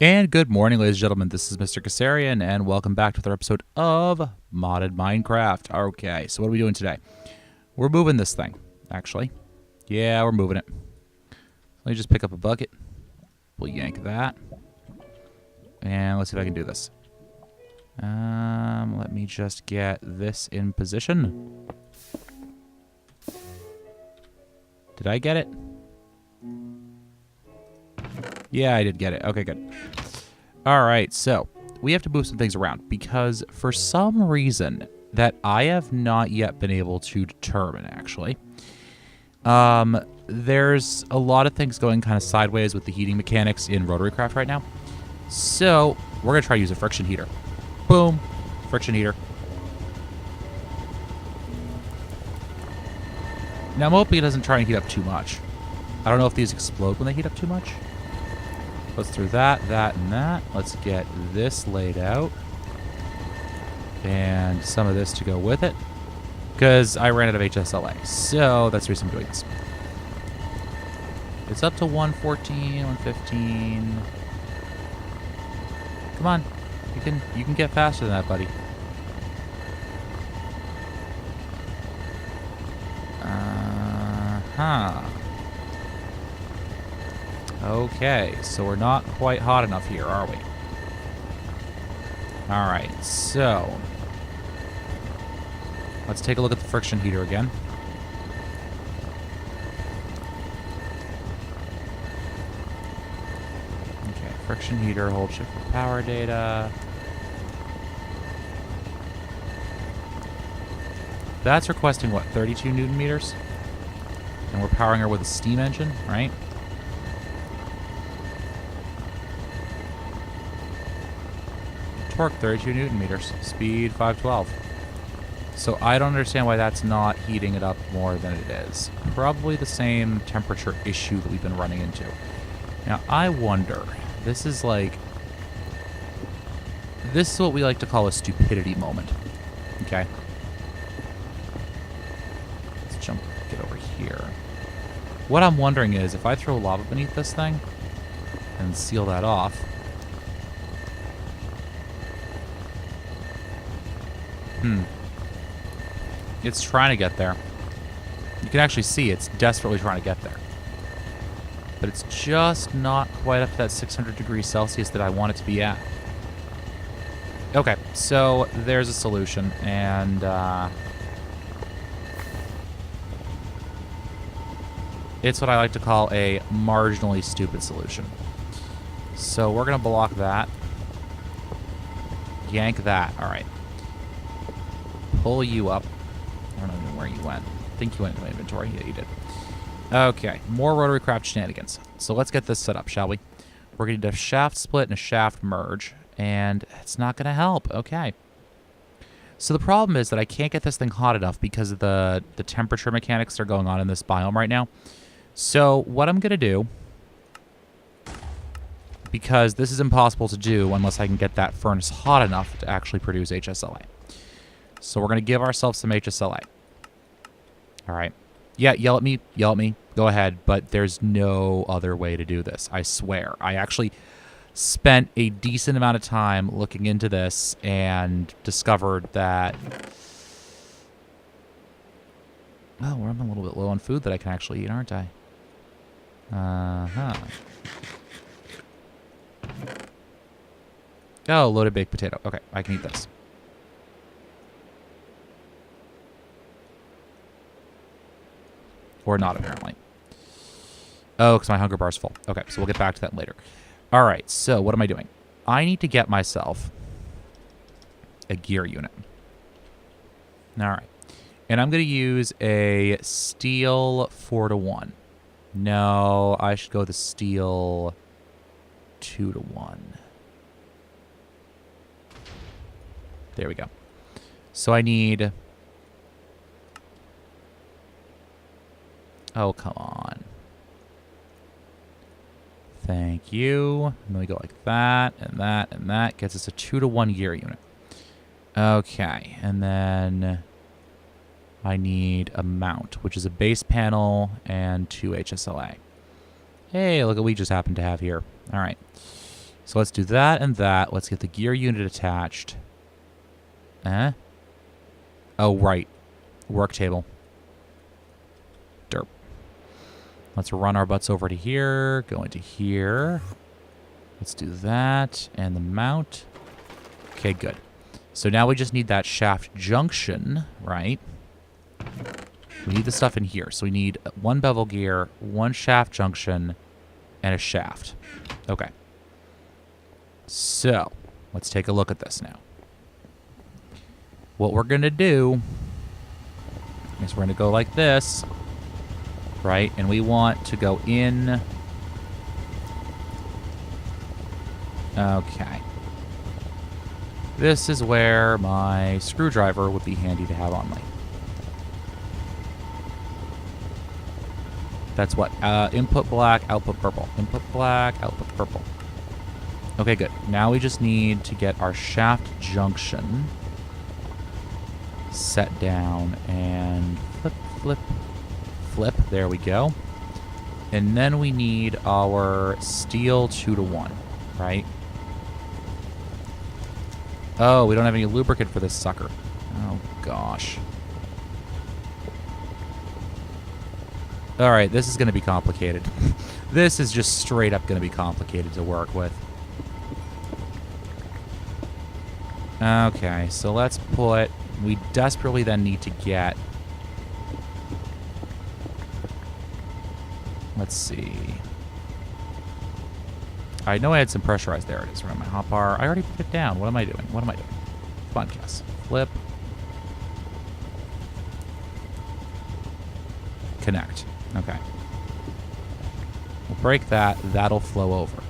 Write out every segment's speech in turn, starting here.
And good morning, ladies and gentlemen. This is Mr. Kasarian, and welcome back to another episode of Modded Minecraft. Okay, so what are we doing today? We're moving this thing, actually. Yeah, we're moving it. Let me just pick up a bucket. We'll yank that. And let's see if I can do this. Let me just get this in position. Did I get it? Yeah, I did get it. Okay, good. All right, so we have to move some things around because for some reason that I have not yet been able to determine, actually, there's a lot of things going kind of sideways with the heating mechanics in Rotarycraft right now. So we're going to try to use a friction heater. Boom. Friction heater. Now, I'm hoping it doesn't try and heat up too much. I don't know if these explode when they heat up too much. Let's through that, and that. Let's get this laid out. And some of this to go with it. Because I ran out of HSLA. So that's the reason I'm doing this. It's up to 114, 115. Come on. You can get faster than that, buddy. Okay, so we're not quite hot enough here, are we? Alright, so let's take a look at the friction heater again. Okay, friction heater, hold shift for power data. That's requesting, what, 32 Newton meters? And we're powering her with a steam engine, right? Torque 32 Newton meters, speed 512. So I don't understand why that's not heating it up more than it is. Probably the same temperature issue that we've been running into. Now I wonder, this is what we like to call a stupidity moment. Okay. Let's get over here. What I'm wondering is if I throw lava beneath this thing and seal that off, it's trying to get there. You can actually see it's desperately trying to get there. But it's just not quite up to that 600 degrees Celsius that I want it to be at. Okay, so there's a solution, and it's what I like to call a marginally stupid solution. So we're going to block that. Yank that. All right. Pull you up. I don't know where you went. I think you went into my inventory. Yeah, you did. Okay, more Rotarycraft shenanigans. So let's get this set up, shall we? We're going to do a shaft split and a shaft merge, and it's not going to help. Okay. So the problem is that I can't get this thing hot enough because of the temperature mechanics that are going on in this biome right now. So what I'm going to do, because this is impossible to do unless I can get that furnace hot enough to actually produce HSLA. So we're going to give ourselves some HSLA. All right. Yeah, yell at me. Go ahead. But there's no other way to do this. I swear. I actually spent a decent amount of time looking into this and discovered that... Well, I'm a little bit low on food that I can actually eat, aren't I? Oh, loaded baked potato. Okay, I can eat this. Or not, apparently. Oh, because my hunger bar's full. Okay, so we'll get back to that later. All right, so what am I doing? I need to get myself a gear unit. All right. And I'm going to use a steel 4-to-1. No, I should go the steel 2-to-1. There we go. So I need... Oh, come on. Thank you. And then we go like that, and that, and that. Gets us a 2-to-1 gear unit. Okay, and then I need a mount, which is a base panel and 2 HSLA. Hey, look what we just happen to have here. All right. So let's do that and that. Let's get the gear unit attached. Oh, right. Work table. Derp. Let's run our butts over to here. Go into here. Let's do that. And the mount. Okay, good. So now we just need that shaft junction, right? We need the stuff in here. So we need one bevel gear, one shaft junction, and a shaft. Okay. So, let's take a look at this now. What we're going to do is we're going to go like this, right? And we want to go in. Okay. This is where my screwdriver would be handy to have on me. That's what? Input black, output purple. Input black, output purple. Okay, good. Now we just need to get our shaft junction set down and flip, flip, flip. There we go. And then we need our steel 2-to-1, right? Oh, we don't have any lubricant for this sucker. Oh, gosh. All right, this is going to be complicated. This is just straight up going to be complicated to work with. Okay, so let's put... We desperately then need to get... Let's see. I know I had some pressurized. There it is. Right, my hotbar. I already put it down. What am I doing? What am I doing? Come on, Cass. Flip. Connect. Okay. We'll break that. That'll flow over.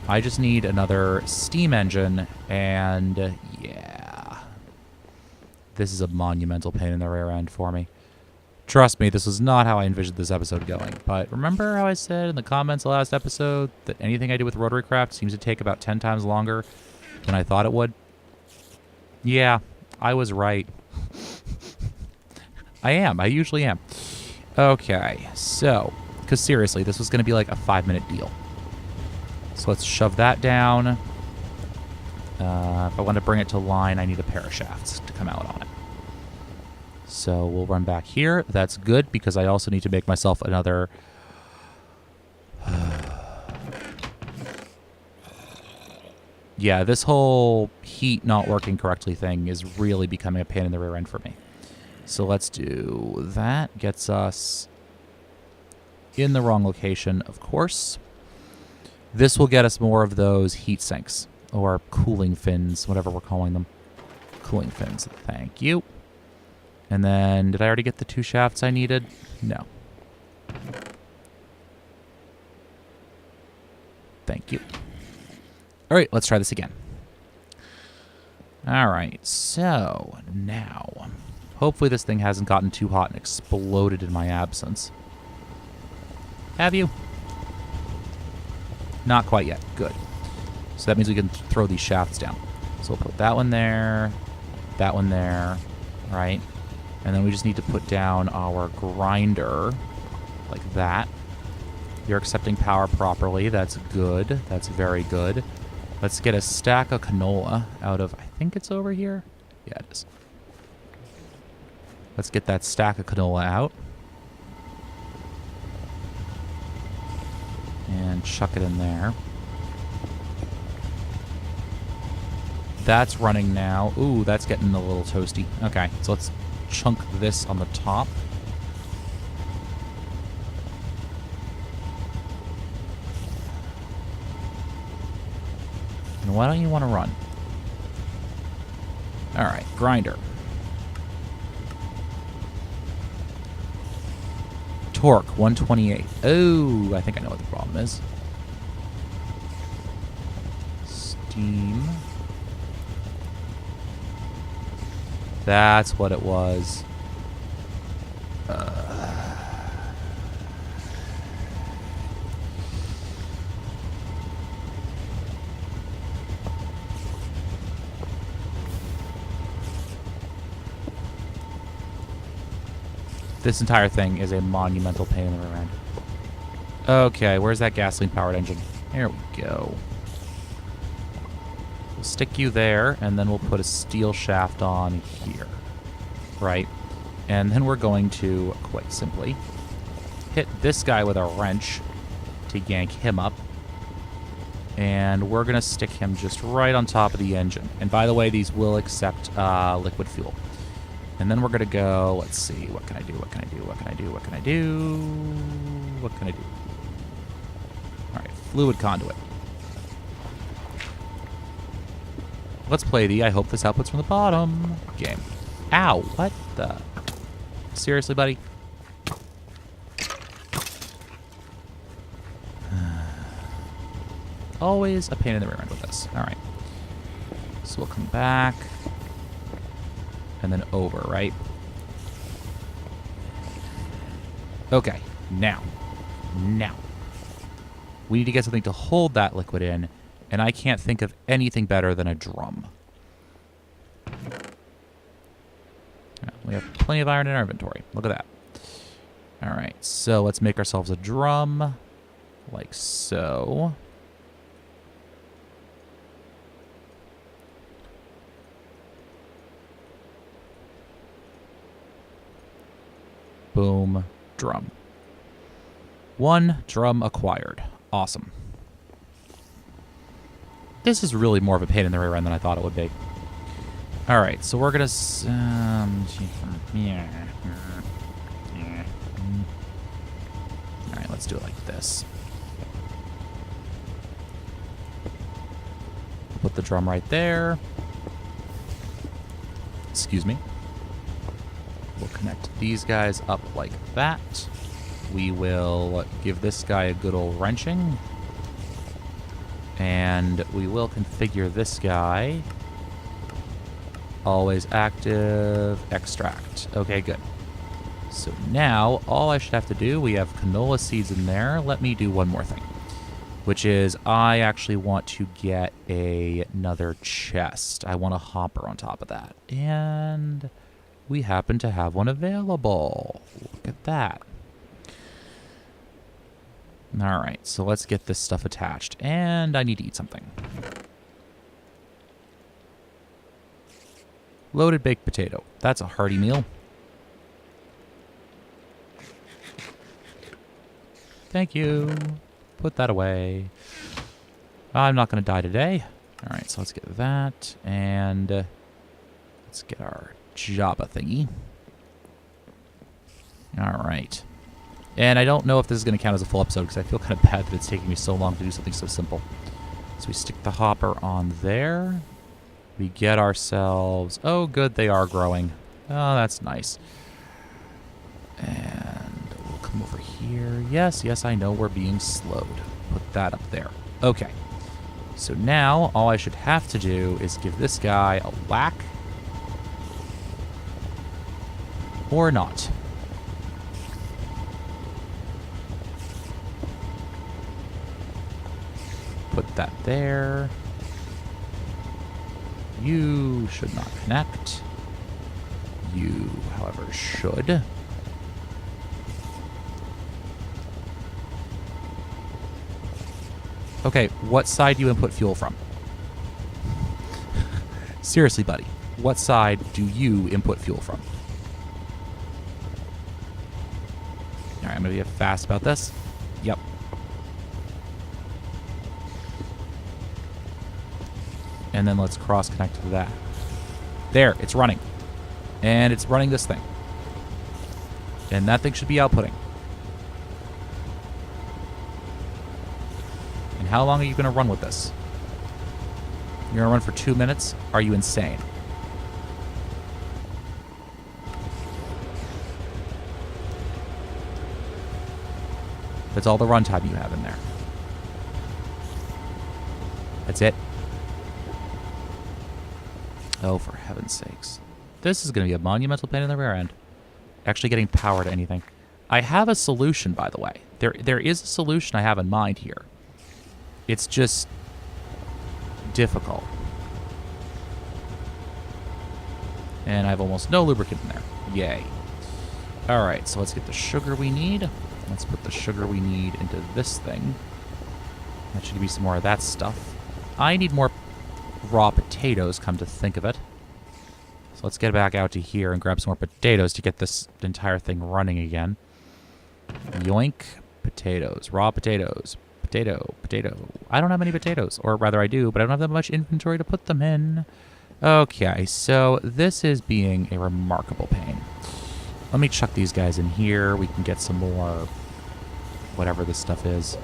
I just need another steam engine, and yeah. This is a monumental pain in the rear end for me. Trust me, this was not how I envisioned this episode going. But remember how I said in the comments last episode that anything I do with Rotarycraft seems to take about 10 times longer than I thought it would? Yeah, I was right. I am. I usually am. Okay, so, because seriously, this was going to be like a 5-minute deal. So let's shove that down. If I want to bring it to line, I need a pair of shafts to come out on it. So we'll run back here. That's good, because I also need to make myself another... Yeah, this whole heat not working correctly thing is really becoming a pain in the rear end for me. So let's do that. Gets us in the wrong location, of course. This will get us more of those heat sinks, or cooling fins, whatever we're calling them. Cooling fins. Thank you. And then, did I already get the 2 shafts I needed? No. Thank you. All right, let's try this again. All right, so now, hopefully this thing hasn't gotten too hot and exploded in my absence. Have you? Not quite yet. Good. So that means we can throw these shafts down. So we'll put that one there, right? And then we just need to put down our grinder like that. You're accepting power properly. That's good. That's very good. Let's get a stack of canola out of, I think it's over here. Yeah, it is. Let's get that stack of canola out. And chuck it in there. That's running now. Ooh, that's getting a little toasty. Okay, so let's chunk this on the top. And why don't you want to run? All right, grinder. Torque, 128. Oh, I think I know what the problem is. Steam. That's what it was. This entire thing is a monumental pain in the rear end. Okay, where's that gasoline-powered engine? There we go. We'll stick you there, and then we'll put a steel shaft on here. Right? And then we're going to, quite simply, hit this guy with a wrench to yank him up. And we're going to stick him just right on top of the engine. And by the way, these will accept liquid fuel. And then we're going to go, let's see, what can I do, what can I do, what can I do, what can I do, what can I do? All right, fluid conduit. Let's play the I hope this outputs from the bottom game. Ow, what the? Seriously, buddy? Always a pain in the rear end with this. All right. So we'll come back. And then over, right? Okay. Now. We need to get something to hold that liquid in. And I can't think of anything better than a drum. We have plenty of iron in our inventory. Look at that. All right. So let's make ourselves a drum. Like so. Boom. Drum. 1 drum acquired. Awesome. This is really more of a pain in the rear end than I thought it would be. All right, so we're gonna. All right, let's do it like this. Put the drum right there. Excuse me. We'll connect these guys up like that. We will give this guy a good old wrenching. And we will configure this guy. Always active, extract. Okay, good. So now, all I should have to do, we have canola seeds in there. Let me do one more thing. Which is, I actually want to get another chest. I want a hopper on top of that. And we happen to have one available. Look at that. All right, so let's get this stuff attached. And I need to eat something. Loaded baked potato. That's a hearty meal. Thank you. Put that away. I'm not going to die today. All right, so let's get that. And let's get our Jabba thingy. All right. And I don't know if this is going to count as a full episode because I feel kind of bad that it's taking me so long to do something so simple. So we stick the hopper on there. We get ourselves... Oh, good, they are growing. Oh, that's nice. And we'll come over here. Yes, I know we're being slowed. Put that up there. Okay. So now, all I should have to do is give this guy a whack. Or not. Put that there. You should not connect. You, however, should. Okay, what side do you input fuel from? Seriously, buddy. What side do you input fuel from? Alright, I'm going to be fast about this. Yep. And then let's cross-connect to that. There, it's running. And it's running this thing. And that thing should be outputting. And how long are you going to run with this? You're going to run for 2 minutes? Are you insane? That's all the runtime you have in there. That's it. Oh, for heaven's sakes. This is going to be a monumental pain in the rear end. Actually getting power to anything. I have a solution, by the way. There is a solution I have in mind here. It's just difficult. And I have almost no lubricant in there. Yay. Alright, so let's get the sugar we need. Let's put the sugar we need into this thing. That should give me some more of that stuff. I need more raw potatoes, come to think of it. So let's get back out to here and grab some more potatoes to get this entire thing running again. Yoink. Potatoes. Raw potatoes. Potato. I don't have any potatoes. Or rather I do, but I don't have that much inventory to put them in. Okay, so this is being a remarkable pain. Let me chuck these guys in here. We can get some more whatever this stuff is.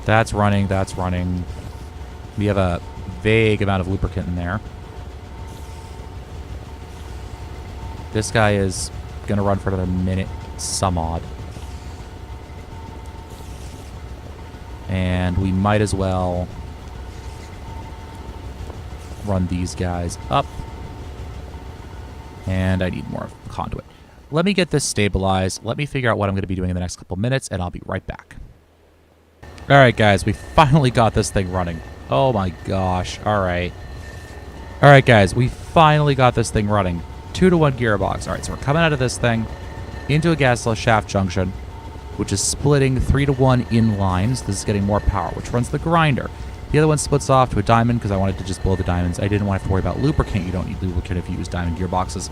That's running, that's running. We have a vague amount of lubricant in there. This guy is going to run for another minute, some odd. And we might as well run these guys up. And I need more conduit. Let me get this stabilized. Let me figure out what I'm going to be doing in the next couple minutes, and I'll be right back. All right, guys, we finally got this thing running. Oh, my gosh. All right. All right, guys, we finally got this thing running. 2-to-1 gearbox. All right, so we're coming out of this thing into a gasless shaft junction, which is splitting 3-to-1 in lines. This is getting more power, which runs the grinder. The other one splits off to a diamond because I wanted to just blow the diamonds. I didn't want to have to worry about lubricant. You don't need lubricant if you use diamond gearboxes.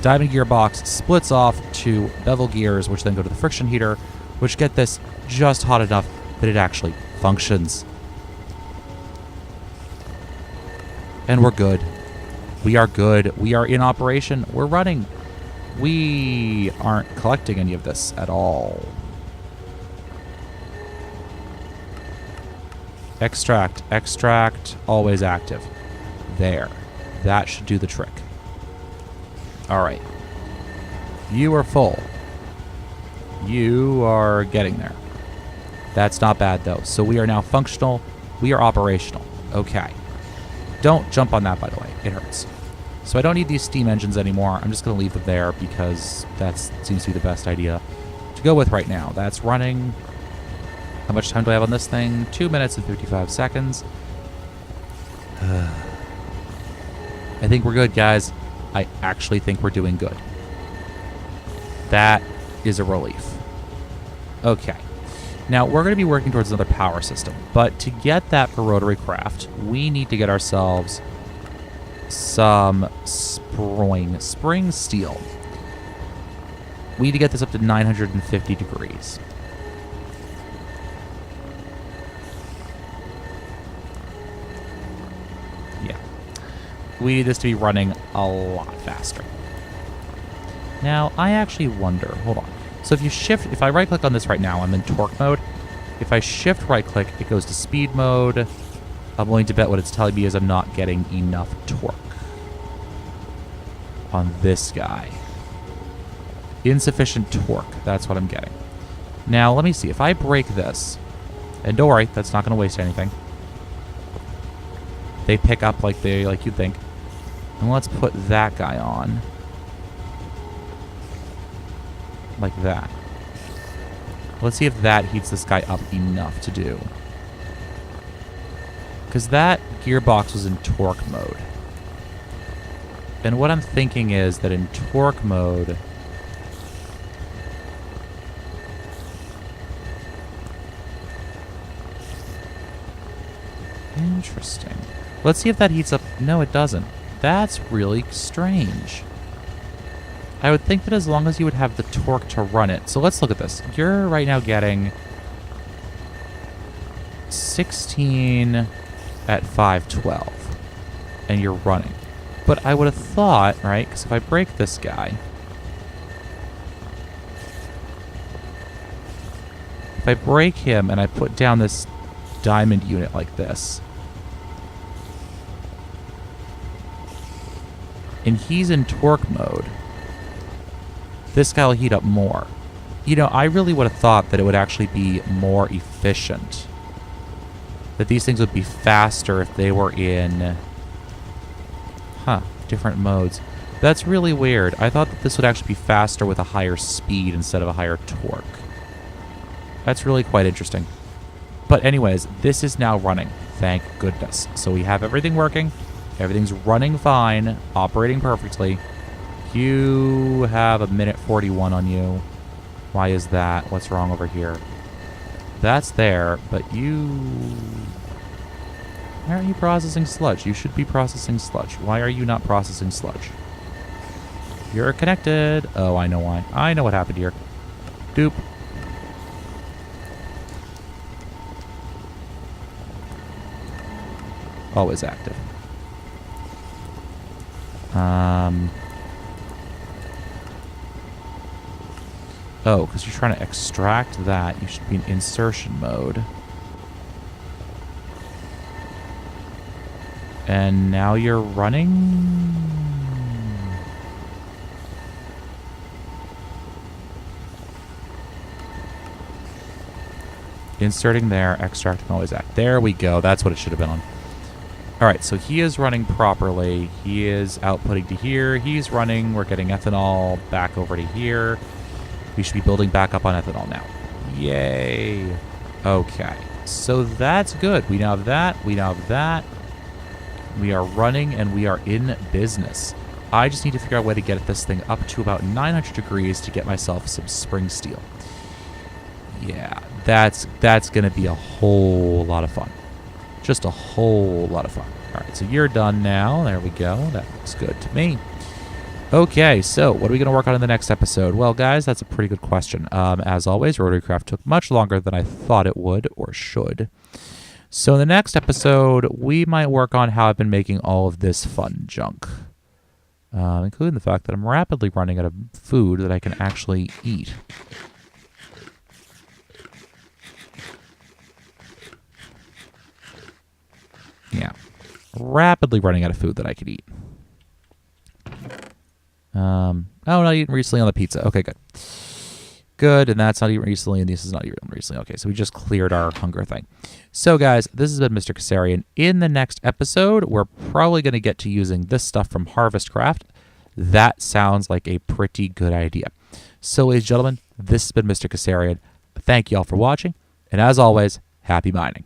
Diamond gearbox splits off to bevel gears, which then go to the friction heater, which get this just hot enough that it actually functions. And we're good. We are good. We are in operation. We're running. We aren't collecting any of this at all. Extract. Extract. Always active. There. That should do the trick. All right. You are full. You are getting there. That's not bad, though. So we are now functional. We are operational. Okay. Don't jump on that, by the way. It hurts. So I don't need these steam engines anymore. I'm just going to leave them there because that seems to be the best idea to go with right now. That's running. How much time do I have on this thing? 2 minutes and 55 seconds. I think we're good, guys. I actually think we're doing good. That is a relief. Okay. Now, we're going to be working towards another power system, but to get that for Rotarycraft, we need to get ourselves some spring steel. We need to get this up to 950 degrees. Yeah. We need this to be running a lot faster. Now, I actually wonder, hold on. So if I right-click on this right now, I'm in torque mode. If I shift right-click, it goes to speed mode. I'm willing to bet what it's telling me is I'm not getting enough torque on this guy. Insufficient torque, that's what I'm getting. Now, let me see. If I break this, and don't worry, that's not going to waste anything. They pick up like you'd think. And let's put that guy on. Like that. Let's see if that heats this guy up enough to do. Because that gearbox was in torque mode. And what I'm thinking is that in torque mode... Interesting. Let's see if that heats up... No, it doesn't. That's really strange. I would think that as long as you would have the torque to run it. So let's look at this. You're right now getting 16 at 512. And you're running. But I would have thought, right, because if I break this guy... If I break him and I put down this diamond unit like this... And he's in torque mode... This guy will heat up more. You know, I really would have thought that it would actually be more efficient. That these things would be faster if they were in... different modes. That's really weird. I thought that this would actually be faster with a higher speed instead of a higher torque. That's really quite interesting. But anyways, this is now running. Thank goodness. So we have everything working. Everything's running fine. Operating perfectly. You have a minute 41 on you. Why is that? What's wrong over here? That's there, but you... Why aren't you processing sludge? You should be processing sludge. Why are you not processing sludge? You're connected. Oh, I know why. I know what happened here. Doop. Always active. Oh, because you're trying to extract that, you should be in insertion mode. And now you're running? Inserting there, extracting always act. There we go. That's what it should have been on. All right, so he is running properly. He is outputting to here. He's running. We're getting ethanol back over to here. We should be building back up on ethanol now. Yay. Okay, so that's good. We now have that. We now have that. We are running and we are in business. I just need to figure out a way to get this thing up to about 900 degrees to get myself some spring steel. Yeah, that's going to be a whole lot of fun. Just a whole lot of fun. All right, so you're done now. There we go. That looks good to me. Okay, so what are we going to work on in the next episode? Well, guys, that's a pretty good question. As always, Rotarycraft took much longer than I thought it would or should. So in the next episode, we might work on how I've been making all of this fun junk, including the fact that I'm rapidly running out of food that I can actually eat. Yeah, rapidly running out of food that I could eat. Oh, not eaten recently on the pizza. Okay, good. Good, and that's not eaten recently, and this is not eaten recently. Okay, so we just cleared our hunger thing. So, guys, this has been Mr. Kasarian. In the next episode, we're probably going to get to using this stuff from Harvestcraft. That sounds like a pretty good idea. So, ladies and gentlemen, this has been Mr. Kasarian. Thank you all for watching, and as always, happy mining.